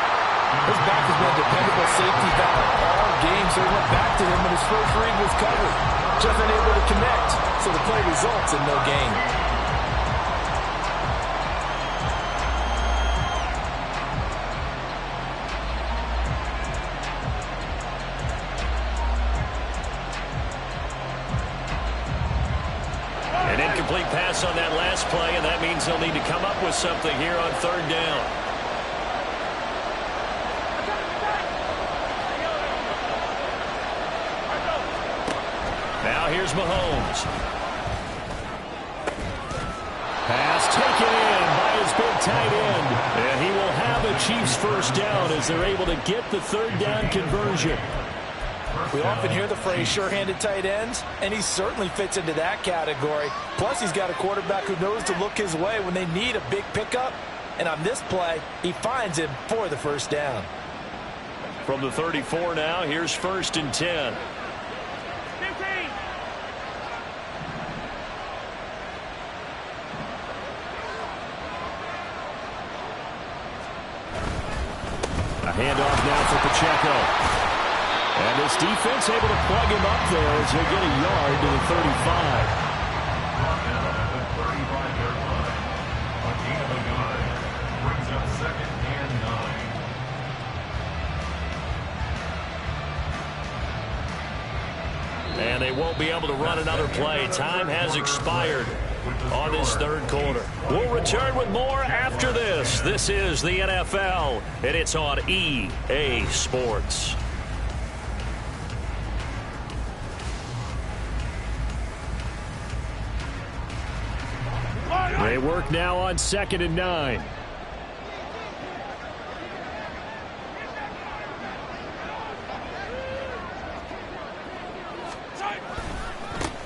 His back has been a dependable safety valve all game, so he went back to him when his first read was covered. Just unable to connect, so the play results in no gain. An incomplete pass on that last play, and that means they'll need to come up with something here on 3rd down. Now here's Mahomes. Pass taken in by his big tight end. And he will have a Chiefs first down as they're able to get the 3rd down conversion. We often hear the phrase sure-handed tight ends, and he certainly fits into that category. Plus, he's got a quarterback who knows to look his way when they need a big pickup. And on this play, he finds him for the first down. From the 34 now, here's 1st and 10. 15. A handoff now for Pacheco. And this defense able to plug him up there as he'll get a yard to the 35. Brought down at the 35-yard line. A gain of a yard brings up 2nd and 9. And they won't be able to run another play. Time has expired on this 3rd quarter. We'll return with more after this. This is the NFL, and it's on EA Sports. They work now on 2nd and 9.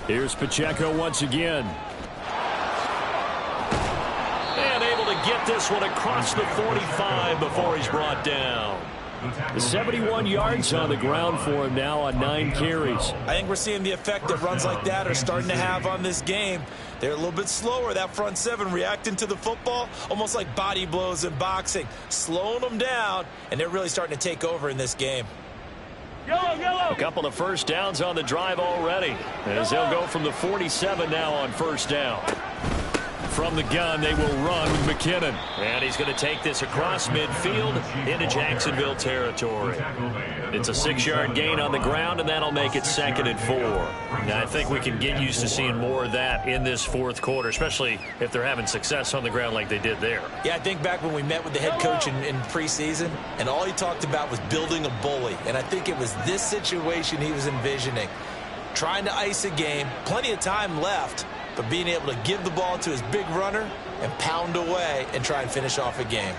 Here's Pacheco once again. And able to get this one across the 45 before he's brought down. 71 yards on the ground for him now on 9 carries. I think we're seeing the effect that runs like that are starting to have on this game. They're a little bit slower, that front 7 reacting to the football, almost like body blows in boxing, slowing them down, and they're really starting to take over in this game. A couple of first downs on the drive already, as they'll go from the 47 now on 1st down. From the gun, they will run with McKinnon. And he's going to take this across midfield into Jacksonville territory. It's a 6-yard gain on the ground, and that'll make it 2nd and 4. Now, I think we can get used to seeing more of that in this 4th quarter, especially if they're having success on the ground like they did there. Yeah, I think back when we met with the head coach in preseason, and all he talked about was building a bully. And I think it was this situation he was envisioning. Trying to ice a game, plenty of time left, but being able to give the ball to his big runner and pound away and try and finish off a game.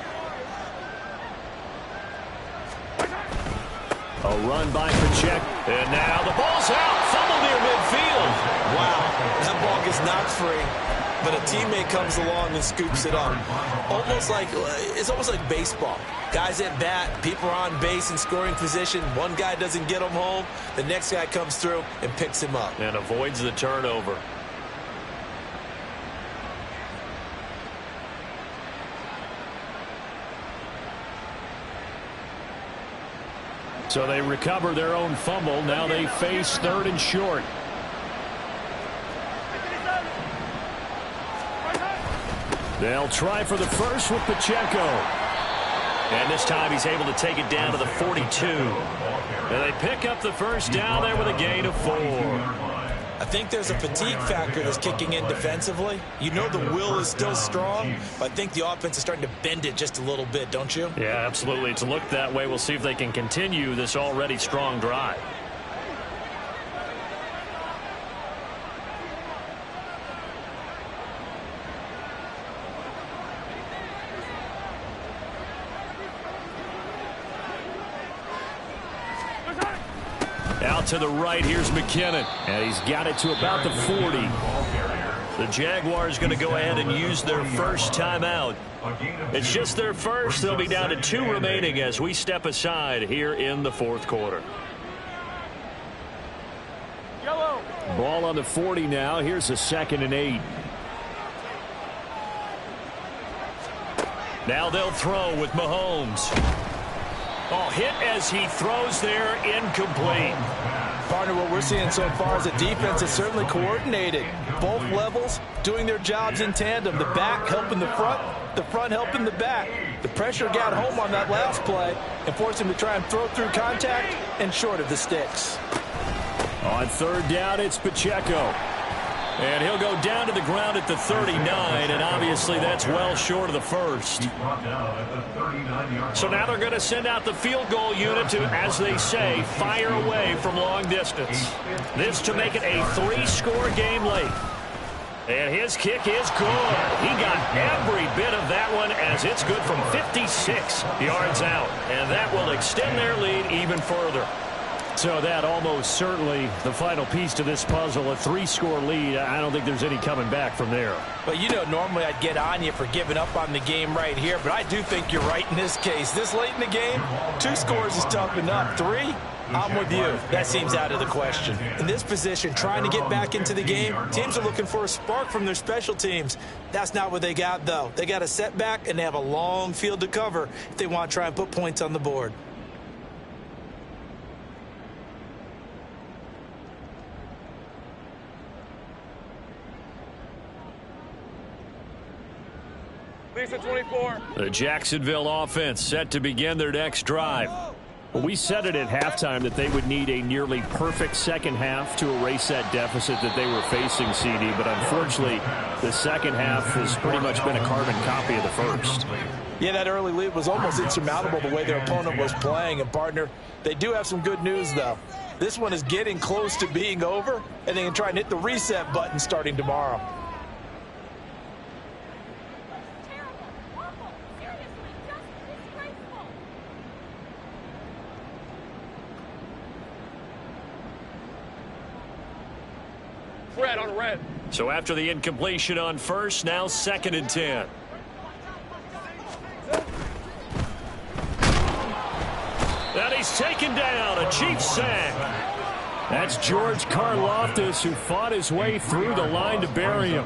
A run by Pacheco. And now the ball's out. Fumble near midfield. Wow, that ball gets knocked free, but a teammate comes along and scoops it up. It's almost like baseball. Guys at bat, people are on base in scoring position. One guy doesn't get him home. The next guy comes through and picks him up. And avoids the turnover. So they recover their own fumble. Now they face 3rd and short. They'll try for the first with Pacheco. And this time he's able to take it down to the 42. And they pick up the first down there with a gain of 4. I think there's a fatigue factor that's kicking in defensively. You know the will is still strong, but I think the offense is starting to bend it just a little bit, don't you? Yeah, absolutely. It's looked that way. We'll see if they can continue this already strong drive. Out to the right, here's McKinnon. And he's got it to about the 40. The Jaguars going to go ahead and use their first timeout. It's just their first. They'll be down to 2 remaining as we step aside here in the 4th quarter. Ball on the 40 now. Here's a 2nd and 8. Now they'll throw with Mahomes. Oh, hit as he throws there, incomplete. Partner, what we're seeing so far is the defense is certainly coordinated. Both levels doing their jobs in tandem. The back helping the front helping the back. The pressure got home on that last play and forced him to try and throw through contact and short of the sticks. On 3rd down, it's Pacheco. And he'll go down to the ground at the 39, and obviously that's well short of the first. So now they're going to send out the field goal unit to, as they say, fire away from long distance. This to make it a 3-score game late. And his kick is good. He got every bit of that one as it's good from 56 yards out. And that will extend their lead even further. So that almost certainly the final piece to this puzzle, a 3-score lead. I don't think there's any coming back from there. But you know, normally I'd get on you for giving up on the game right here, but I do think you're right in this case. This late in the game, 2 scores is tough enough. 3, I'm with you. That seems out of the question. In this position, trying to get back into the game, teams are looking for a spark from their special teams. That's not what they got, though. They got a setback, and they have a long field to cover if they want to try and put points on the board. Lisa 24. The Jacksonville offense set to begin their next drive. Well, we said it at halftime that they would need a nearly perfect second half to erase that deficit that they were facing, CD. But unfortunately, the second half has pretty much been a carbon copy of the first. Yeah, that early lead was almost insurmountable the way their opponent was playing. And, partner, they do have some good news, though. This one is getting close to being over, and they can try and hit the reset button starting tomorrow. Red on red. So after the incompletion on first, now 2nd and 10. And he's taken down, a Chiefs sack. That's George Karlaftis, who fought his way through the line to bury him.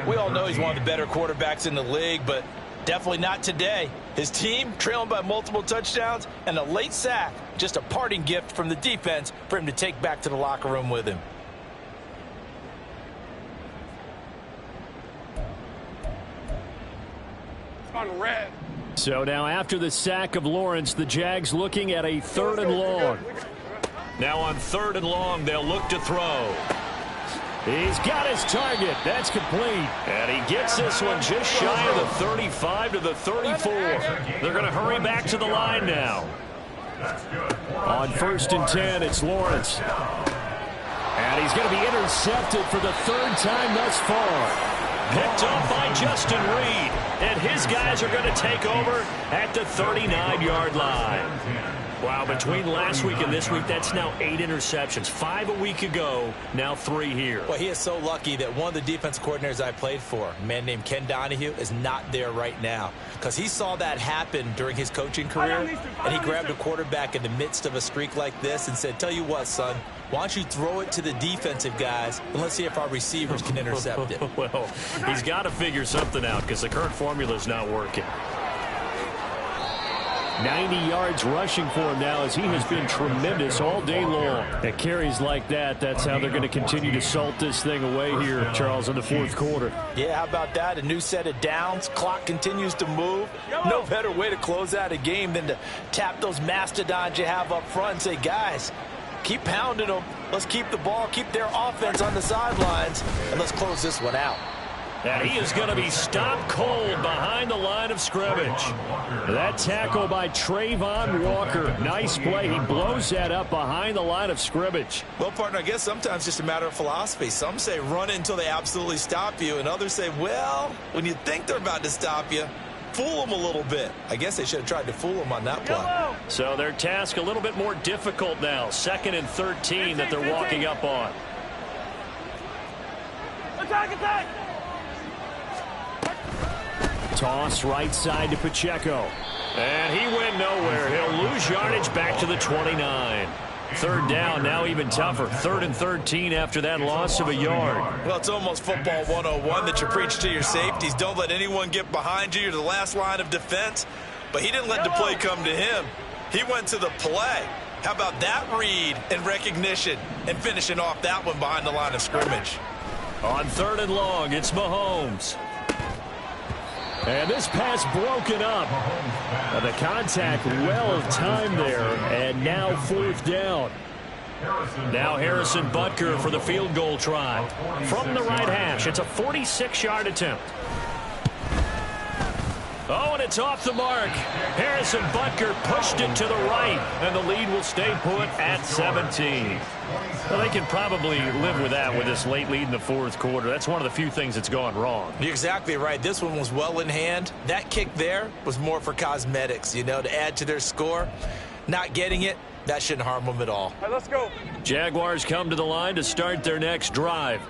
We all know he's one of the better quarterbacks in the league, but definitely not today. His team trailing by multiple touchdowns, and a late sack, just a parting gift from the defense for him to take back to the locker room with him. On red. So now after the sack of Lawrence, the Jags looking at a 3rd and long. Now on 3rd and long, they'll look to throw. He's got his target. That's complete. And he gets this one just shy of the 35 to the 34. They're going to hurry back to the line now. On 1st and 10, it's Lawrence. And he's going to be intercepted for the 3rd time thus far. Picked off by Justin Reed. And his guys are going to take over at the 39-yard line. Wow, between last week and this week, that's now 8 interceptions. 5 a week ago, now 3 here. Well, he is so lucky that one of the defense coordinators I played for, a man named Ken Donahue, is not there right now. Because he saw that happen during his coaching career, and he grabbed a quarterback in the midst of a streak like this and said, tell you what, son, why don't you throw it to the defensive guys, and let's see if our receivers can intercept it. Well, he's got to figure something out because the current formula is not working. 90 yards rushing for him now as he has been tremendous all day long. At carries like that, that's how they're going to continue to salt this thing away here, Charles, in the fourth quarter. Yeah, how about that? A new set of downs. Clock continues to move. No better way to close out a game than to tap those mastodons you have up front and say, guys, keep pounding them. Let's keep the ball, keep their offense on the sidelines, and let's close this one out. And he is going to be stopped cold behind the line of scrimmage. That tackle by Trayvon Walker. Nice play. He blows that up behind the line of scrimmage. Well, partner, I guess sometimes it's just a matter of philosophy. Some say run it until they absolutely stop you, and others say, well, when you think they're about to stop you, fool them a little bit. I guess they should have tried to fool them on that play. So their task a little bit more difficult now. 2nd and 13 that they're walking up on. Attack! Toss right side to Pacheco. And he went nowhere. He'll lose yardage back to the 29. 3rd down, now even tougher. 3rd and 13 after that loss of a yard. Well, it's almost football 101 that you preach to your safeties. Don't let anyone get behind you. You're the last line of defense. But he didn't let the play come to him. He went to the play. How about that read and recognition and finishing off that one behind the line of scrimmage? On 3rd and long, it's Mahomes. And this pass broken up. The contact well timed there, and now 4th down. Now Harrison Butker for the field goal try. From the right hash, it's a 46-yard attempt. Oh, and it's off the mark. Harrison Butker pushed it to the right, and the lead will stay put at 17. Well, they can probably live with that with this late lead in the 4th quarter. That's one of the few things that's gone wrong. You're exactly right. This one was well in hand. That kick there was more for cosmetics, you know, to add to their score. Not getting it, that shouldn't harm them at all. All right, let's go. Jaguars come to the line to start their next drive.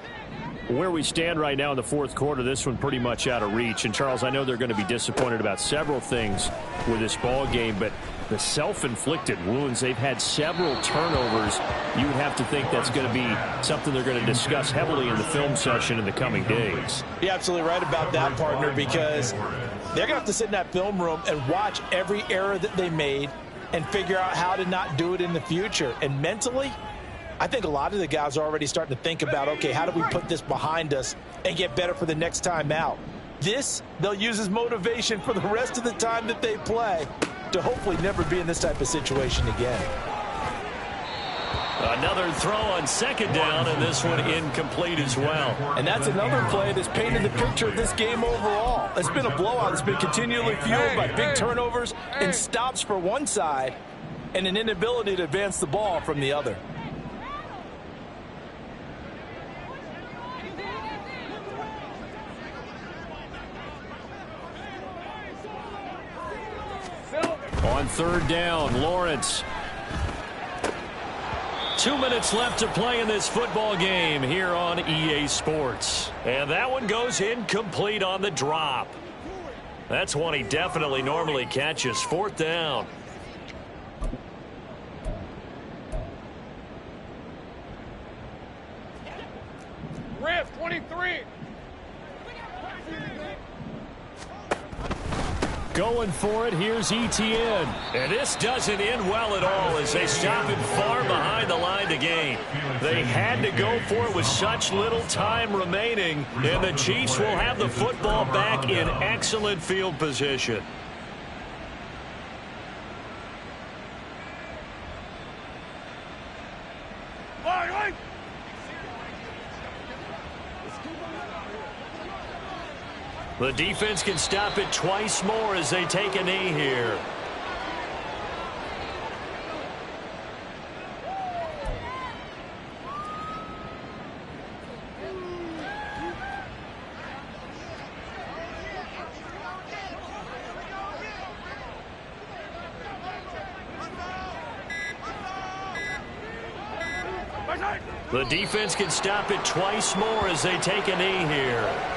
Where we stand right now in the 4th quarter, this one pretty much out of reach. And, Charles, I know they're going to be disappointed about several things with this ball game, but the self-inflicted wounds, they've had several turnovers. You would have to think that's going to be something they're going to discuss heavily in the film session in the coming days. You're absolutely right about that, partner, because they're going to have to sit in that film room and watch every error that they made and figure out how to not do it in the future. And mentally, I think a lot of the guys are already starting to think about, okay, how do we put this behind us and get better for the next time out? This, they'll use as motivation for the rest of the time that they play to hopefully never be in this type of situation again. Another throw on 2nd down, and this one incomplete as well. And that's another play that's painted the picture of this game overall. It's been a blowout. It's been continually fueled by big turnovers and stops for one side and an inability to advance the ball from the other. On 3rd down, Lawrence. 2 minutes left to play in this football game here on EA Sports. And that one goes incomplete on the drop. That's one he definitely normally catches. 4th down. Riff, 23. Going for it, here's Etienne. And this doesn't end well at all as they stop him far behind the line to gain. They had to go for it with such little time remaining, and the Chiefs will have the football back in excellent field position. The defense can stop it twice more as they take a knee here. The defense can stop it twice more as they take a knee here.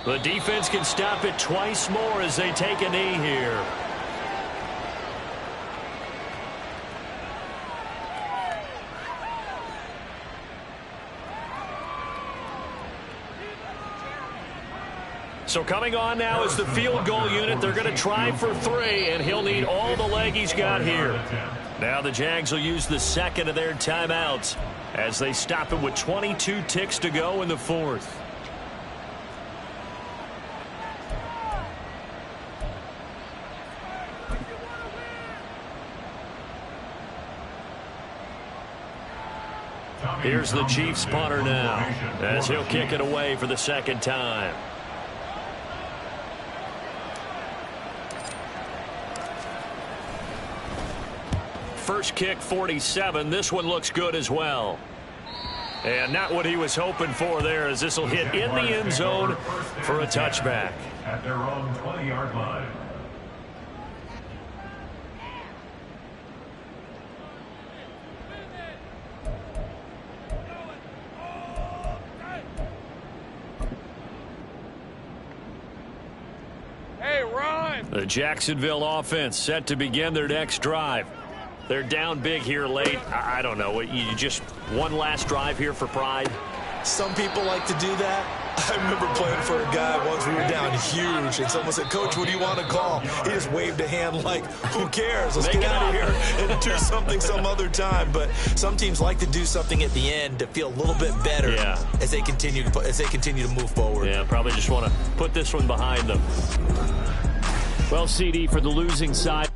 The defense can stop it twice more as they take a knee here. So coming on now is the field goal unit. They're going to try for 3, and he'll need all the leg he's got here. Now the Jags will use the second of their timeouts as they stop it with 22 ticks to go in the fourth. Here's the Chiefs punter now as he'll kick it away for the second time. First kick, 47. This one looks good as well. And not what he was hoping for there, as this will hit in the end zone for a touchback. At their own 20-yard line. Hey, run! The Jacksonville offense set to begin their next drive. They're down big here late. I don't know. You just one last drive here for pride? Some people like to do that. I remember playing for a guy once. We were down huge, and someone said, "Coach, what do you want to call?" He just waved a hand like, "Who cares? Let's get out of here and do something some other time." But some teams like to do something at the end to feel a little bit better as they continue to move forward. Yeah, probably just want to put this one behind them. Well, CD, for the losing side.